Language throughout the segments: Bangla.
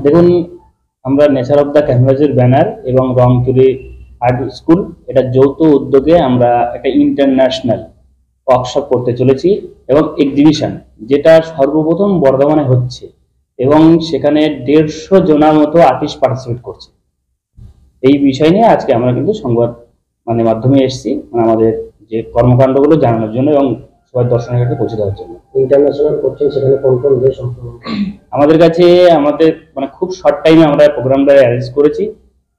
দেখুন, আমরা নেচার অফ দ্য ক্যানভাসের ব্যানার এবং রংতুলি আর্ট স্কুল এটা যৌথ উদ্যোগে আমরা একটা ইন্টারন্যাশনাল ওয়ার্কশপ করতে চলেছি এবং এক্সিবিশন, যেটা সর্বপ্রথম বর্ধমানে হচ্ছে এবং সেখানে 150 জনের মতো আর্টিস্ট পার্টিসিপেট করছে। এই বিষয় নিয়ে আজকে আমরা কিন্তু সংবাদ মাধ্যমে এসেছি, আমাদের যে কর্মকাণ্ডগুলো জানানোর জন্য এবং সবাই দর্শনার্থীকে পৌঁছে দেওয়ার জন্য। ইন্টারন্যাশনাল করছেন, সেখানে কোন কোন দেশ আমাদের কাছে খুব শর্ট টাইমে আমরা প্রোগ্রামটা অ্যারেঞ্জ করেছি।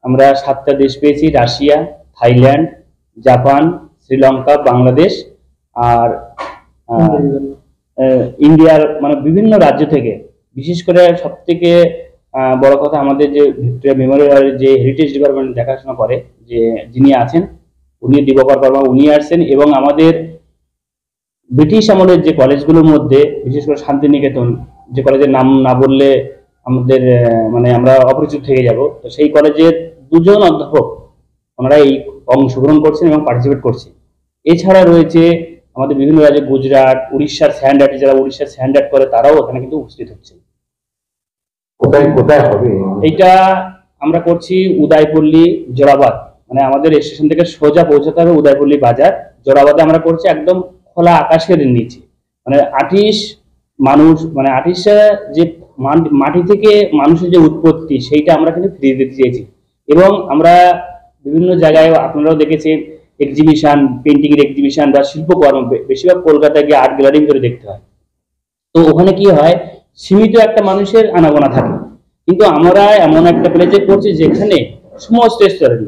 আমরা 7টা দেশ পেয়েছি: Russia, Thailand, Japan, Sri Lanka, Bangladesh আর ইন্ডিয়ার বিভিন্ন রাজ্য থেকে। বিশেষ করে সব থেকে বড় কথা, আমাদের যে ভিক্টোরিয়া মেমোরিয়াল যে হেরিটেজ ডিপার্টমেন্ট দেখাশোনা করে যে যিনি আছেন, উনি দিবাকর বর্মা, উনি আসছেন এবং আমাদের ব্রিটিশ আমলের যে কলেজগুলোর মধ্যে বিশেষ করে শান্তিনিকেতন, যে কলেজের নাম না বললে আমাদের আমরা অপরিচিত থেকে যাব, তো সেই কলেজের 2 জন অধ্যাপক ওনারা এই অংশগ্রহণ করছেন এবং পার্টিসিপেট করছে। এছাড়া রয়েছে আমাদের বিভিন্ন রাজ্যে, গুজরাট, উড়িষ্যার স্যান্ড আর্ট, যারা উড়িষ্যার স্যান্ড আর্ট করে তারাও ওখানে কিন্তু উপস্থিত হচ্ছে। কোথায় কোথায় হবে এইটা? আমরা করছি উদয়পল্লী, জোড়াবাদ, আমাদের স্টেশন থেকে সোজা পৌঁছাতে হবে উদয়পল্লী বাজার। জোড়াবাদে আমরা করছি একদম খোলা আকাশের নিচে। আর্টিস্ট মানুষ আর্টিস্টরা যে মাটি থেকে মানুষের যে উৎপত্তি, সেইটা আমরা কিন্তু ফিরিয়ে দিতে চেয়েছি। এবং আমরা বিভিন্ন জায়গায় আপনারাও দেখেছেন এক্সিবিশন, পেন্টিং এর এক্সিবিশন বা শিল্পকর্ম বেশিরভাগ কলকাতায় গিয়ে আর্ট গ্যালারি করে দেখতে হয়। তো ওখানে কি হয়, সীমিত একটা মানুষের আনাগোনা থাকে, কিন্তু আমরা এমন একটা প্লেসে করছি যেখানে সমস্ত স্তরের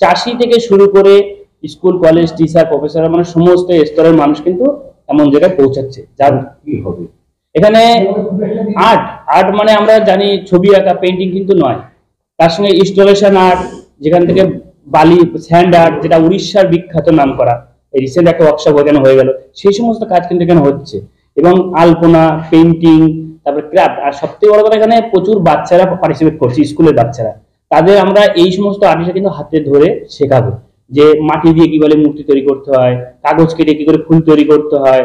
চাষি থেকে শুরু করে স্কুল, কলেজ, টিচার, প্রফেসর, সমস্ত স্তরের মানুষ কিন্তু এমন জায়গায় পৌঁছাচ্ছে। যার কি হবে এখানে আর্ট আমরা জানি ছবি আঁকা, পেন্টিং কিন্তু নয়, তার সঙ্গে ইনস্টলেশন আর্ট, যেখান থেকে বালি স্যান্ড আর্ট, যেটা উড়িষ্যার বিখ্যাত নাম করা, রিসেন্ট একটা ওয়ার্কশপ এখানে হয়ে গেল, সেই সমস্ত কাজ কিন্তু এখানে হচ্ছে। এবং আলপনা, পেন্টিং, তারপরে ক্রাফট, আর সবথেকে বড় কথা এখানে প্রচুর বাচ্চারা পার্টিসিপেট করছে, স্কুলের বাচ্চারা। তাদের আমরা এই সমস্ত আর্টিস্টরা কিন্তু হাতে ধরে শেখাবো যে মাটি দিয়ে কিভাবে মূর্তি তৈরি করতে হয়, কাগজ কেটে কি করে ফুল তৈরি করতে হয়,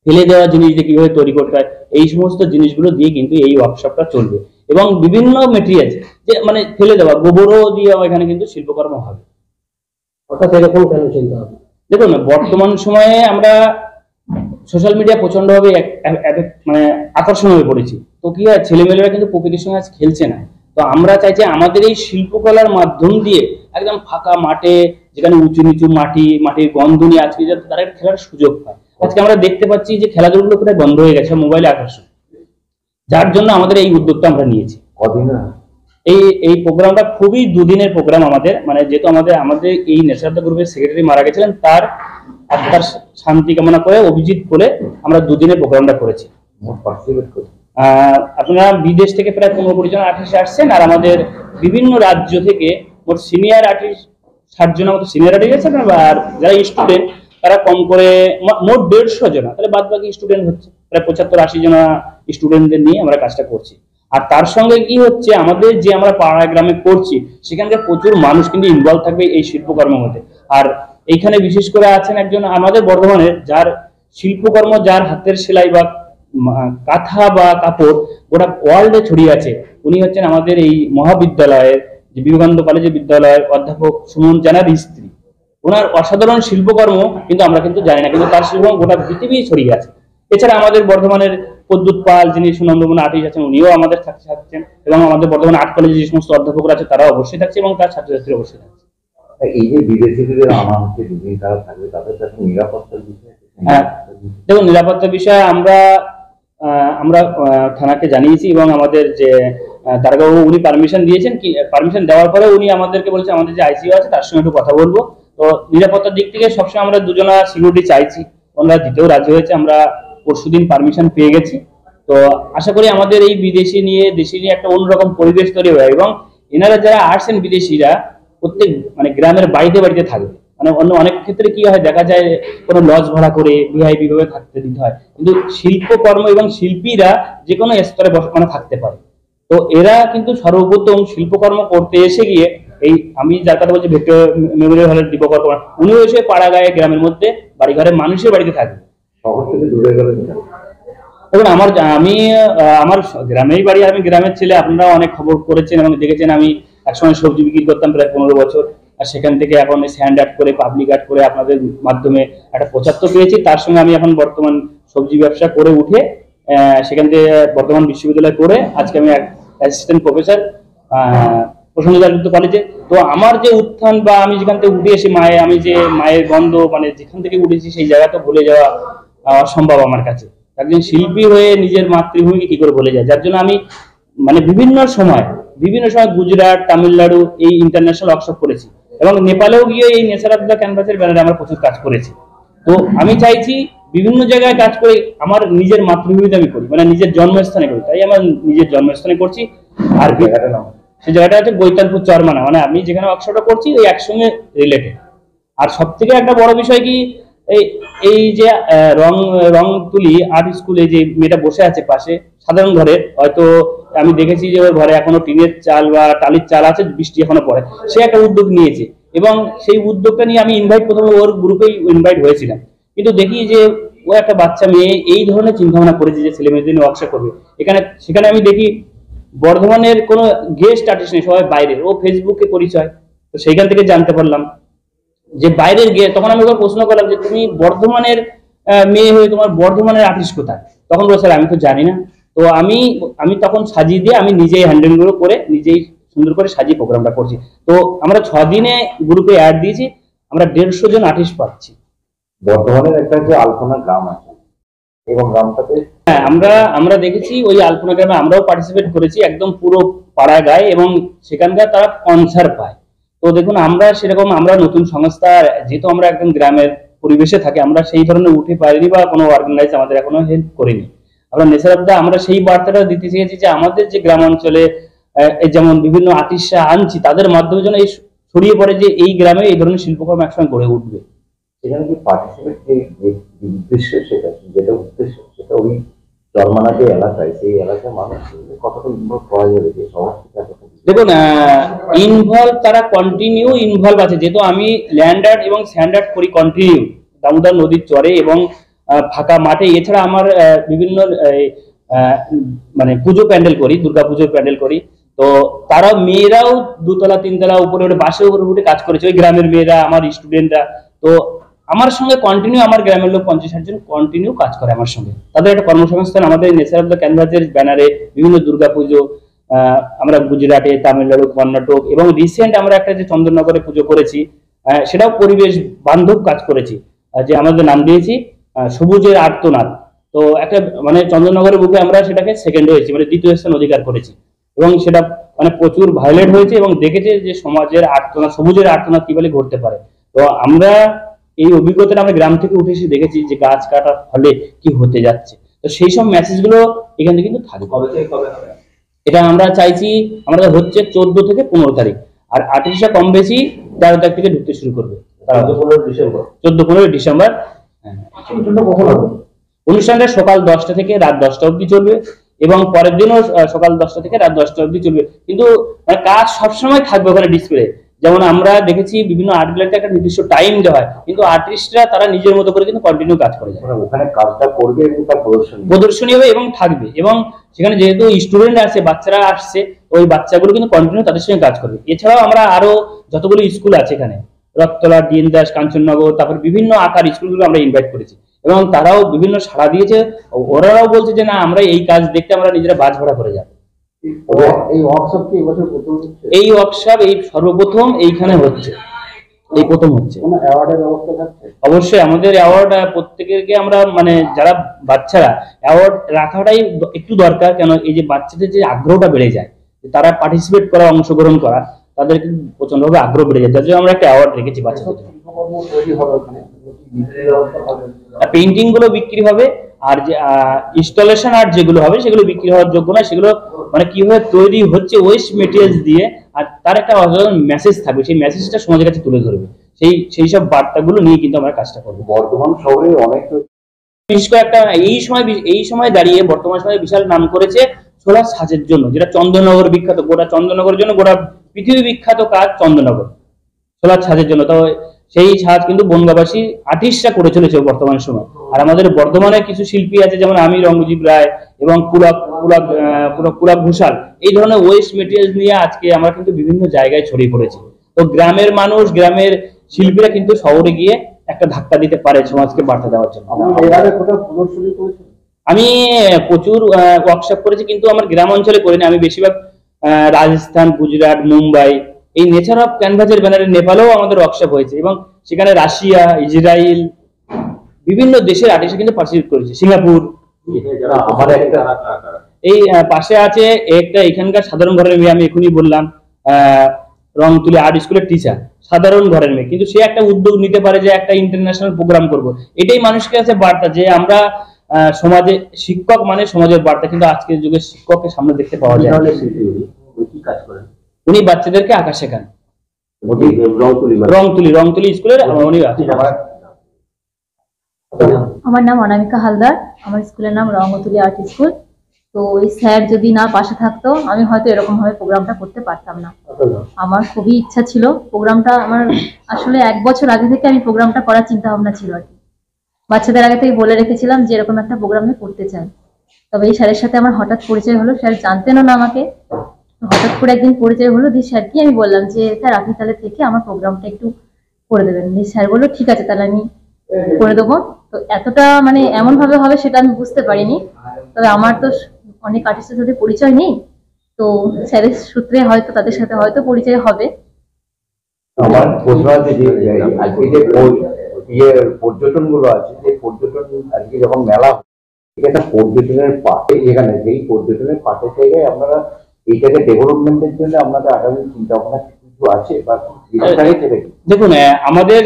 ফেলে দেওয়া জিনিস দিয়ে কিভাবে তৈরি করতে হয়, এই সমস্ত জিনিসগুলো দিয়ে কিন্তু এই ওয়ার্কশপটা চলবে। এবং বিভিন্ন মেটেরিয়াল, যে ফেলে দেওয়া গোবরও দিয়ে এখানে কিন্তু শিল্পকর্ম হবে। অর্থাৎ এরকম কেন চিন্তা হবে? দেখুন, বর্তমান সময়ে আমরা সোশ্যাল মিডিয়া প্রচন্ডভাবে আকর্ষণ হয়ে পড়েছি। তো কি হয়, ছেলেমেয়েরা কিন্তু প্রকৃতির সঙ্গে আজ খেলছে না। তো আমরা চাইছি আমাদের এই শিল্পকলার মাধ্যম দিয়ে একদম ফাঁকা মাঠে, যেখানে উঁচু নিচু মাটির গন্ধ নিয়ে আজকে যাতে তারা খেলার সুযোগ পায়। আজকে আমরা দেখতে পাচ্ছি যে খেলাধুলাগুলো প্রায় বন্ধ হয়ে গেছে মোবাইলে আকর্ষণ, যার জন্য আমাদের এই উদ্যোগটা আমরা নিয়েছি। এই প্রোগ্রামটা খুবই 2 দিনের প্রোগ্রাম আমাদের, যেহেতু আমাদের এই নেচার দ্য গ্রুপের সেক্রেটারি মারা গেছিলেন, তার আত্মার শান্তি কামনা করে, অভিজিৎ বলে আমরা 2 দিনের প্রোগ্রামটা করেছি। আপনারা বিদেশ থেকে প্রায় 15-20 জন আর্টিস্ট আসছেন, আর আমাদের বিভিন্ন রাজ্য থেকে মোট সিনিয়র আর্টিস্ট 60 জনের মতো সিনিয়র আর্টিস্ট আছেন, আর যারা স্টুডেন্ট তারা কম করে মোট 150 জন, তাহলে বাদ বাকি স্টুডেন্ট হচ্ছে প্রায় 75-80 জন স্টুডেন্টদের নিয়ে আমরা কাজটা করছি। আর তার সঙ্গে কি হচ্ছে, আমাদের যে আমরা পাড়া গ্রামে করছি সেখানকার প্রচুর মানুষ কিন্তু ইনভলভ থাকবে এই শিল্পকর্মের মধ্যে। আর এইখানে বিশেষ করে আছেন একজন আমাদের বর্ধমানের, যার শিল্পকর্ম, যার হাতের সেলাই বা কাঁথা বা কাপড় গোটা ওয়ার্ল্ডে ছড়িয়ে আছে। উনি হচ্ছেন আমাদের এই মহাবিদ্যালয়ের, যে বিবেকানন্দ কলেজের বিদ্যালয়ের অধ্যাপক সুমন জানার স্ত্রী। ওনার অসাধারণ শিল্পকর্ম কিন্তু আমরা কিন্তু জানি না, কিন্তু তার শিল্পকর্ম গোটা পৃথিবী ছড়িয়ে আছে। এছাড়া আমাদের বর্ধমানের প্রদ্যুৎ পাল, যিনি সুনন্দমন আর্টিস্ট আছেন, উনিও আমাদের থাকছেন। এবং আমাদের বর্ধমান আর্ট কলেজে যে সমস্ত অধ্যাপকরা আছে তারা অবশ্যই থাকছে, এবং তার ছাত্রছাত্রী অবশ্যই থাকছে। এই যে বিদেশিদের আমার হচ্ছে যদি তারা থাকবে, তাদের কাছে নিরাপত্তার বিষয়, দেখুন, নিরাপত্তার বিষয়ে আমরা থানাকে জানিয়েছি, এবং আমাদের যে দারোগাবাবু উনি পারমিশন দিয়েছেন। পারমিশন দেওয়ার পরে উনি আমাদেরকে বলেছে আমাদের যে আইসিইউ আছে তার সঙ্গে একটু কথা বলবো। তো নিরাপত্তার দিক থেকে সবসময় আমরা 2 জনা সিকিউরিটি চাইছি, ওনারা দিতেও রাজি হয়েছে। আমরা পরশুদিন পারমিশন পেয়ে গেছি। তো আশা করি আমাদের এই দেশি নিয়ে একটা অন্যরকম পরিবেশ তৈরি হবে, এবং এনারা যারা আসছেন বিদেশিরা প্রত্যেক গ্রামের বাড়িতে থাকবে। অনেক ক্ষেত্রে কি হয়, দেখা যায় কোনো লজ ভাড়া করে ভিআইপি ভাবে থাকতে দিতে হয়, কিন্তু শিল্পকর্ম এবং শিল্পীরা যে কোনো স্তরে থাকতে পারে। তো এরা কিন্তু সর্বপ্রথম শিল্পকর্ম করতে এসে গিয়ে, এই আমি যার কথা বলছি ভিক্টোরিয়া মেমোরিয়াল হলের দিবাকর, উনিও এসে পাড়া গায়ে গ্রামের মধ্যে বাড়ি ঘরে মানুষের বাড়িতে থাকবে। শহর থেকে দূরে গেলে দেখুন আমার গ্রামেই বাড়ি, আমি গ্রামের ছেলে। আপনারা অনেক খবর করেছেন এবং দেখেছেন আমি একসময় সবজি বিক্রি করতাম প্রায় 15 বছর। আর সেখান থেকে এখন স্ট্যান্ড আর্ট করে, পাবলিক আর্ট করে আপনাদের মাধ্যমে একটা প্রচার তো পেয়েছি। তার সঙ্গে আমি এখন বর্তমান সবজি ব্যবসা করে উঠে সেখান থেকে বর্তমান বিশ্ববিদ্যালয় করে আজকে আমি অ্যাসিস্ট্যান্ট প্রফেসর প্রসন্নদাযুক্ত কলেজে। তো আমার যে উত্থান বা আমি যেখান থেকে উঠে এসে আমি যে মায়ের গন্ধ, মানে যেখান থেকে উঠেছি সেই জায়গাটা ভুলে যাওয়া অসম্ভব আমার কাছে। একজন শিল্পী হয়ে নিজের মাতৃভূমিকে কি করে ভুলে যায়, যার জন্য আমি মানে বিভিন্ন সময় গুজরাট, তামিলনাড়ু এই ইন্টারন্যাশনাল ওয়ার্কশপ করেছি এবং নেপালেও গিয়ে এই নেচার অফ দ্য ক্যানভাসের ব্যানারে আমরা প্রচুর কাজ করেছি। তো আমি চাইছি বিভিন্ন জায়গায় কাজ করে আমার নিজের মাতৃভূমিতে আমি করি, মানে নিজের জন্মস্থানে করি। তাই আমার নিজের জন্মস্থানে করছি। আর সেই জায়গাটা হচ্ছে গৈতানপুর চরমানা, মানে আমি যেখানে ওয়ার্কশপটা করছি ওই একসঙ্গে রিলেটেড। আর সব থেকে একটা বড় বিষয় কি, এই যে রং তুলি আর্ট স্কুলে যে মেয়েটা বসে আছে পাশে সাধারণ ঘরে, হয়তো আমি দেখেছি যে ওর ঘরে এখনো টিনের চাল বা টালির চাল আছে, বৃষ্টি এখনো পড়ে, সে একটা উদ্যোগ নিয়েছে এবং সেই উদ্যোগটা নিয়ে আমি প্রথমে ওর গ্রুপেই ইনভাইট হয়েছিলাম। কিন্তু দেখি যে ও একটা বাচ্চা মেয়ে এই ধরনের চিন্তা ভাবনা করেছে যে ছেলে মেয়েদের নিয়ে ওয়ার্কশপ করবে। সেখানে আমি দেখি বর্ধমানের কোনো গেস্ট আর্টিস্ট নেই, সবাই বাইরের। ও ফেসবুকে পরিচয়, তো সেইখান থেকে জানতে পারলাম যে বাইরের গিয়ে। তখন আমি ওকে প্রশ্ন করলাম যে তুমি বর্ধমানের মেয়ে হয়ে তোমার বর্ধমানের আর্টিস্ট কোথায়? তখন বলছে আমি তো জানি না। তো আমি তখন সাজিয়ে দিয়ে আমি নিজেই হ্যান্ডেল গুলো করে নিজেই সুন্দর করে সাজিয়ে প্রোগ্রামটা করছি। তো আমরা 6 দিনে গ্রুপে অ্যাড দিয়েছি, আমরা 150 জন আর্টিস্ট পাচ্ছি। বর্ধমানের একটা যে আলপনা গ্রাম আছে এবং গ্রামটাতে হ্যাঁ, আমরা দেখেছি ওই আলপনা গ্রামে আমরাও পার্টিসিপেট করেছি, একদম পুরো পাড়া গায়ে, এবং সেখানকার তারা স্পন্সর পায়। তো দেখুন আমরা নতুন সংস্থা, যেহেতু আমরা একদম গ্রামের পরিবেশে থাকি, আমরা সেই ধরনের উঠে পারিনি বা কোনো অর্গানাইজ আমাদের এখনো হেল্প করিনি। আমরা সেই বার্তাটা দিতে চেয়েছি যে আমাদের যে গ্রাম অঞ্চলে যেমন বিভিন্ন আর্টিস্টরা আনছি, তাদের মাধ্যমে যেন এই ছড়িয়ে পড়ে যে এই গ্রামে এই ধরনের শিল্পকর্ম একসঙ্গে গড়ে উঠবে। সেখানে কি পার্টিসিপেট উদ্দেশ্য, যেটা উদ্দেশ্য সেটা ওই চরমানা যে এলাকায়, সেই এলাকার মানুষ কতটা ইনভলভ করা যাবে যে শহর থেকে? দেখুন, তারা কন্টিনিউ ইনভলভ আছে, যেহেতু আমি ল্যান্ড আর্ট এবং স্যান্ড আর্ট করি কন্টিনিউ দামোদর নদীর চরে এবং ফাঁকা মাঠে। এছাড়া আমার বিভিন্ন মানে পুজো প্যান্ডেল করি, দুর্গা পুজোর প্যান্ডেল করি। তো তারা মেয়েরাও 2 তলা 3 তলা উপরে উঠে, বাসের উপরে উঠে কাজ করেছে, ওই গ্রামের মেয়েরা, আমার স্টুডেন্টরা। তো আমার সঙ্গে কন্টিনিউ আমার গ্রামের লোক 50-60 জন কন্টিনিউ কাজ করে আমার সঙ্গে। তাদের একটা কর্মসংস্থান আমাদের নেচার অফ দ্য ক্যানভাসের ব্যানারে বিভিন্ন দুর্গা পুজো আমরা গুজরাটে, তামিলনাড়ু, কর্ণাটক এবং রিসেন্ট আমরা একটা যে চন্দননগরে পুজো করেছি, সেটাও পরিবেশ বান্ধব কাজ করেছি, যে আমাদের নাম দিয়েছি সবুজের আর্তনাদ। তো একটা মানে চন্দননগরের বুকে আমরা সেটাকে সেকেন্ড হয়েছি, মানে দ্বিতীয় স্থান অধিকার করেছি এবং সেটা মানে প্রচুর ভায়োলেট হয়েছে এবং দেখেছে যে সমাজের আর্তনাদ, সবুজের আর্তনাদ কি বলে ঘটতে পারে। তো আমরা এই অভিজ্ঞতাটা আমরা গ্রাম থেকে উঠে এসে দেখেছি যে গাছ কাটার ফলে কি হতে যাচ্ছে। তো সেই সব মেসেজগুলো এখান থেকে কিন্তু থাকবে। এটা আমরা চাইছি, আমাদের হচ্ছে 14 থেকে 15 তারিখ, আর আর্টিস্টরা কম বেশি 13 তারিখ থেকে ঢুকতে শুরু করবে। 14-15 ডিসেম্বর। অনুষ্ঠানটা সকাল 10টা থেকে রাত 10টা অবধি চলবে এবং পরের দিনও সকাল 10টা থেকে রাত 10টা অবধি চলবে। কিন্তু কাজ সবসময় থাকবে ওখানে ডিসপ্লে। যেমন আমরা দেখেছি বিভিন্ন আর্ট গ্যালারিতে একটা নির্দিষ্ট টাইম দেওয়া হয়, কিন্তু আর্টিস্টরা তারা নিজের মতো করে কিন্তু কন্টিনিউ কাজ করে যায়, ওখানে কাজটা করবে এবং তার প্রদর্শনী হবে এবং থাকবে। এবং সেখানে যেহেতু স্টুডেন্ট আসছে, বাচ্চারা আসছে, ওই বাচ্চাগুলো কিন্তু কন্টিনিউ তাদের সঙ্গে কাজ করবে। এছাড়াও আমরা আরো যতগুলো স্কুল আছে এখানে, রথতলা, ডিএন দাস, কাঞ্চননগর, তারপর বিভিন্ন আকার স্কুলগুলো আমরা ইনভাইট করেছি এবং তারাও বিভিন্ন সাড়া দিয়েছে। ওরাও বলছে যে না, আমরা এই কাজ দেখতে আমরা নিজেরা বাজ ভাড়া করে যাবো। এই ওয়ার্কশপ এই সর্বপ্রথম এইখানে হচ্ছে, এই প্রথম হচ্ছে। অবশ্যই আমাদের অ্যাওয়ার্ড প্রত্যেকেরকে আমরা মানে যারা বাচ্চারা, অ্যাওয়ার্ড রাখাটাই একটু দরকার। কেন, এই যে বাচ্চাদের যে আগ্রহটা বেড়ে যায়, তারা পার্টিসিপেট করা, অংশগ্রহণ করা, তাদেরকে প্রচন্ড ভাবে আগ্রহ বেড়ে যায়, যার জন্য আমরা একটা অ্যাওয়ার্ড রেখেছি বাচ্চাদের জন্য। পেইন্টিং গুলো বিক্রি হবে, আর যে ইনস্টলেশন আর্ট যেগুলো হবে সেগুলো বিক্রি হওয়ার যোগ্য না। সেগুলো মানে কিভাবে তৈরি হচ্ছে ওয়েস্ট মেটেরিয়ালস দিয়ে, আর তার একটা মেসেজ থাকবে, সেই মেসেজটা সমাজের কাছে তুলে ধরবে। সেই সব বার্তাগুলো নিয়ে কিন্তু আমরা কাজটা করবো। বর্তমান শহরে অনেক বিশেষ করে একটা এই সময় দাঁড়িয়ে বর্তমান সময়ে বিশাল নাম করেছে ছোলা সাজের জন্য, যেটা চন্দননগর বিখ্যাত, গোটা চন্দননগরের জন্য, গোটা পৃথিবী বিখ্যাত কাজ চন্দননগর ছোলা সাজের জন্য। তো সেই সাজ কিন্তু বনগাঁবাসী আর্টিস্টরা করে চলেছে বর্তমান সময়। আর আমাদের বর্ধমানে কিছু শিল্পী আছে, যেমন আমি, রঙ্গজিৎ রায় এবং পুলক ঘোষাল, এই ধরনের ওয়েস্ট মেটেরিয়াল নিয়ে আজকে আমরা কিন্তু বিভিন্ন জায়গায় ছড়িয়ে পড়েছি। তো গ্রামের মানুষ, গ্রামের শিল্পীরা কিন্তু শহরে গিয়ে একটা ধাক্কা দিতে পারে সমাজকে বার্তা দেওয়ার জন্য। আমি প্রচুর ওয়ার্কশপ করেছি, কিন্তু আমার গ্রাম অঞ্চলে করিনি। আমি বেশিরভাগ রাজস্থান, গুজরাট, মুম্বাই, এই নেচার অফ ক্যানভাসের ব্যানারে নেপালেও আমাদের ওয়ার্কশপ হয়েছে, এবং সেখানে রাশিয়া, ইসরায়েল, বিভিন্ন দেশের আর্টিস্ট কিন্তু পার্টিসিপেট করেছে, সিঙ্গাপুর। এই পাশে আছে একটা এখানকার সাধারণ ঘরের মেয়ে, আমি এখনই বললাম, রংতুলি আর্ট স্কুলের টিচার, সাধারণ ঘরের মেয়ে, কিন্তু সে একটা উদ্যোগ নিতে পারে যে একটা ইন্টারন্যাশনাল প্রোগ্রাম করব। এটাই মানুষকে কাছে বার্তা যে আমরা সমাজে শিক্ষক মানে সমাজের বার্তা, কিন্তু আজকের যুগে শিক্ষককে সামনে দেখতে পাওয়া যায়। উনি বাচ্চাদেরকে আঁকা শেখান, রংতুলি স্কুলের উনি। আমার নাম অনামিকা হালদার, আমার স্কুলের নাম রঙ্গতুলি আর্ট স্কুল। তো এই স্যার যদি না পাশে থাকতো আমি হয়তো এরকম ভাবে প্রোগ্রামটা করতে পারতাম না। আমার খুবই ইচ্ছা ছিল প্রোগ্রামটা, আমার আসলে 1 বছর আগে থেকে আমি প্রোগ্রামটা করার চিন্তা ভাবনা ছিল আর কি। বাচ্চাদের আগে থেকে বলে রেখেছিলাম যে এরকম একটা প্রোগ্রামে করতে চাই। তবে এই স্যারের সাথে আমার হঠাৎ পরিচয় হলো, স্যার জানতেনও না আমাকে। হঠাৎ করে একদিন পরিচয় হলো, দিয়ে স্যারকে আমি বললাম যে স্যার আপনি তাহলে থেকে আমার প্রোগ্রামটা একটু করে দেবেন। দিয়ে স্যার বললো ঠিক আছে তাহলে আমি করে দেবো। তো এতটা মানে এমন ভাবে হবে সেটা আমি বুঝতে পারিনি। তবে আমার তো অনেক আর্টিস্টের সাথে পরিচয় নেই, তো স্যারের সূত্রে হয়তো তাদের সাথে হয়তো পরিচয় হবে। আমার প্রশ্ন আছে যে আজকে যে পর্যটন গুলো আছে, যে পর্যটন আজকে যখন মেলা একটা পর্যটনের পার্টে, যেখানে সেই পর্যটনের পার্টের জায়গায় আপনারা এইটাকে ডেভেলপমেন্টের জন্য আপনাদের আগামী চিন্তা ভাবনা কিছু আছে বা দেখুন, আমাদের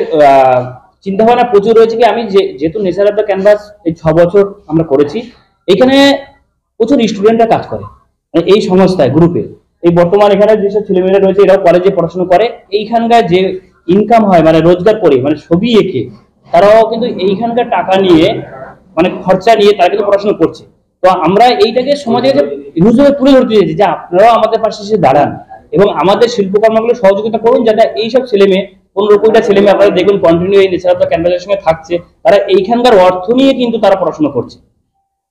চিন্তা ভাবনা প্রচুর রয়েছে। কি আমি যেহেতু নেচার অফ দ্য ক্যানভাস এই 6 বছর আমরা করেছি, এখানে প্রচুর স্টুডেন্টরা কাজ করে এই সংস্থায়, গ্রুপে। এই বর্তমান এখানে যেসব ছেলেমেয়েরা রয়েছে এরাও কলেজে পড়াশোনা করে, এইখানকার যে ইনকাম হয় মানে রোজগার করে, মানে ছবি এঁকে তারাও কিন্তু এইখানকার টাকা নিয়ে মানে খরচা নিয়ে তারা কিন্তু পড়াশোনা করছে। তো আমরা এইটাকে সমাজে হিউজভাবে তুলে ধরতে চাইছি যে আপনারাও আমাদের পাশে এসে দাঁড়ান এবং আমাদের শিল্পকর্মগুলো সহযোগিতা করুন, যাতে এইসব ছেলেমেয়ে 15-20টা ছেলেমেয়ে আপনারা দেখুন কন্টিনিউ এই নেচার অফ দ্য ক্যানভাসের সঙ্গে থাকছে, তারা এইখানকার অর্থ নিয়ে কিন্তু তারা পড়াশোনা করছে।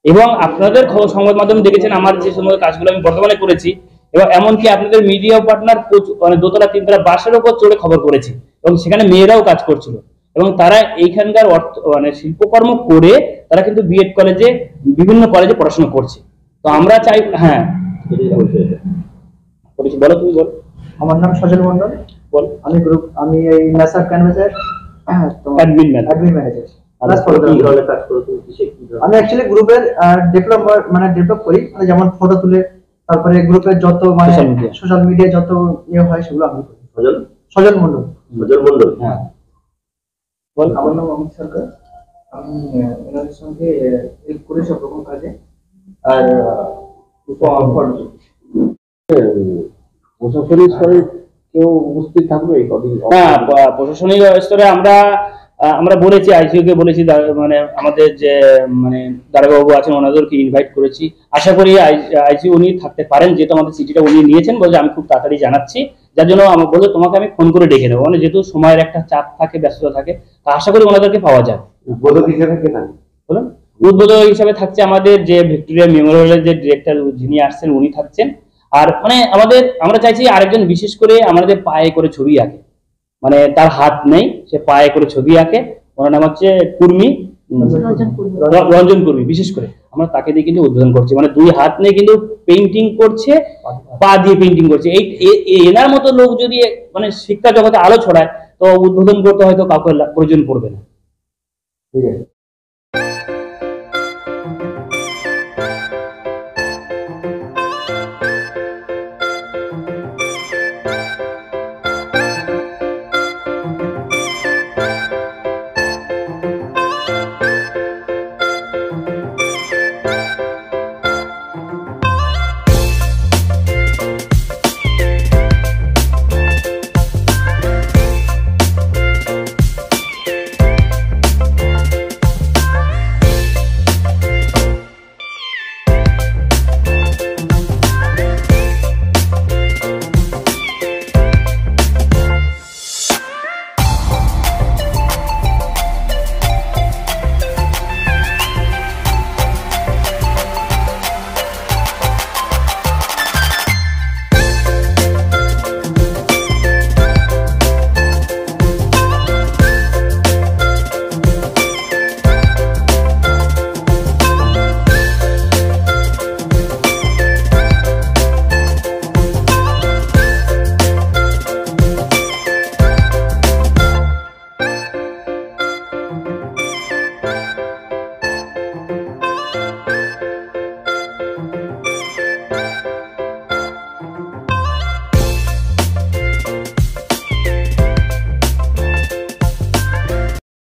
এবং আপনাদের সংবাদ মাধ্যম দেখেছেন আমার যে সমস্ত কাজগুলো আমি বর্তমানে করেছি, এবং এমনকি আপনাদের মিডিয়া পার্টনার মানে 2তলা 3তলা বাসের উপর চড়ে খবর করেছি, এবং সেখানে মেয়েরাও কাজ করছিল, এবং তারা এইখানকার অর্থ মানে শিল্পকর্ম করে তারা কিন্তু বিএড কলেজে, বিভিন্ন কলেজে পড়াশোনা করছে। তো আমরা চাই, হ্যাঁ বলো, তুমি বলো। আমার নাম সজল মন্ডল, বল। আমি এই নেচার ক্যানভাসের অ্যাডমিন ম্যানেজার। আমি অ্যাকচুয়ালি গ্রুপের ডেভেলপ করি, মানে যেমন ফটো তুলে, তারপরে গ্রুপের যত মানে সোশ্যাল মিডিয়া যত ইয়ে হয় সেগুলো আমি করি। সজল মন্ডল। হ্যাঁ বল। আমার নাম অমিত সরকার, আমি এনাদের সঙ্গে হেল্প করি সব রকম কাজে। আর প্রশাসনিক স্তরে কেউ উপস্থিত থাকবে? হ্যাঁ, প্রশাসনিক স্তরে আমরা বলেছি, আইসিইউ কে বলেছি, মানে আমাদের যে মানে দারোগাবু আছেন ওনাদেরকে ইনভাইট করেছি। আশা করি আইসিইউ উনি থাকতে পারেন, যেহেতু আমাদের চিঠিটা উনি নিয়েছেন, বলে আমি খুব তাড়াতাড়ি জানাচ্ছি। যার জন্য আমার বলে তোমাকে আমি ফোন করে ডেকে নেবো, মানে যেহেতু সময়ের একটা চাপ থাকে, ব্যস্ততা থাকে, তা আশা করি ওনাদেরকে পাওয়া যায়। উদ্বোধক হিসেবে কে থাকবে? বলুন। উদ্বোধক হিসাবে থাকছে আমাদের যে ভিক্টোরিয়া মেমোরিয়ালের যে ডিরেক্টর যিনি আসছেন উনি থাকছেন। আর মানে আমরা চাইছি আরেকজন বিশেষ করে আমাদের পায়ে করে ছবি আঁকে, মানে তার হাত নেই, সে পায়ে করে ছবি আঁকে, ওনার নাম হচ্ছে রঞ্জন কুর্মি। বিশেষ করে আমরা তাকে দিয়ে কিন্তু উদ্বোধন করছি, মানে 2 হাত নেই কিন্তু পেইন্টিং করছে, পা দিয়ে পেইন্টিং করছে। এনার মতো লোক যদি মানে শিক্ষা জগতে আলো ছড়ায়, তো উদ্বোধন করতে হয়তো কাউকে প্রয়োজন পড়বে না। ঠিক আছে।